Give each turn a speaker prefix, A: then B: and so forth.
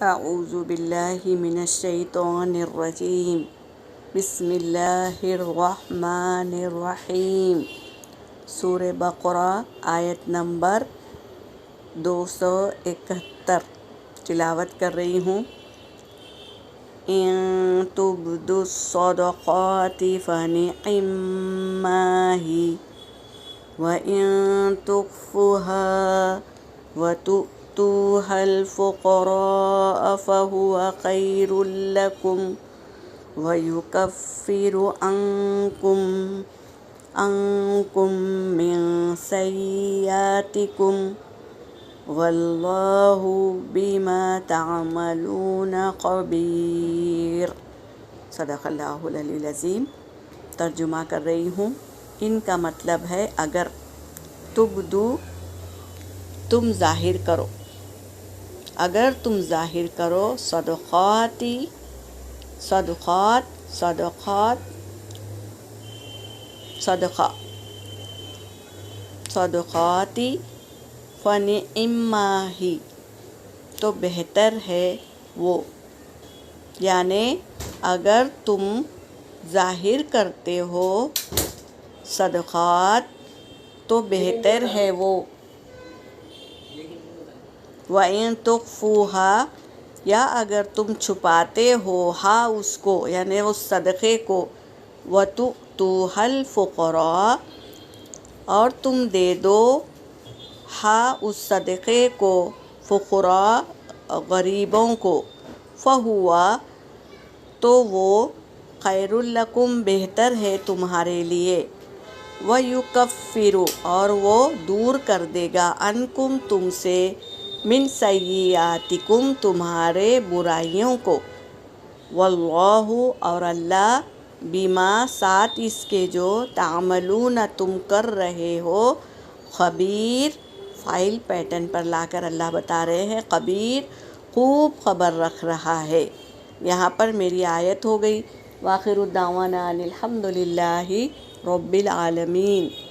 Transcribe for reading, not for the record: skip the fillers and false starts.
A: اعوذ باللہ من الشیطان الرجیم بسم اللہ الرحمن الرحیم۔ سورہ بقرہ آیت نمبر 271 تلاوت کر رہی ہوں۔ ان تبدوا الصدقات فنعما ہی وَإِن تُخْفُوهَا وَتُؤْتُوهَا الْفُقَرَاءَ فَهُوَ خَيْرٌ لَكُمْ وَيُكَفِّرُ عَنكُم مِّن سَيِّئَاتِكُمْ وَاللَّهُ بِمَا تَعْمَلُونَ خَبِيرٌ۔ صدق اللہ العلی العظیم۔ ترجمہ کر رہی ہوں۔ ان کا مطلب ہے اگر تبدو تم ظاہر کرو، اگر تم ظاہر کرو صدقات صدقاتی فنعما ہی تو بہتر ہے وہ، یعنی اگر تم ظاہر کرتے ہو صدقات تو بہتر ہے وہ، وَإِن تُخْفُوهَا یا اگر تم چھپاتے ہو ہا اس کو یعنی اس صدقے کو، وَتُؤْتُوهَا الْفُقَرَاءَ اور تم دے دو ہا اس صدقے کو فقراء غریبوں کو، فَهُوَ تو وہ خیر لکم بہتر ہے تمہارے لیے، وَيُكَفِّرُ اور وہ دور کر دے گا عنکم تم سے، من سیئاتکم تمہارے برائیوں کو، واللہ اور اللہ بما ساتھ اس کے جو تعملون تم کر رہے ہو، خبیر فائل پیٹرن پر لا کر اللہ بتا رہے ہیں خبیر خوب خبر رکھ رہا ہے۔ یہاں پر میری آیت ہو گئی۔ وآخر الدعوانا ان الحمد للہ رب العالمین۔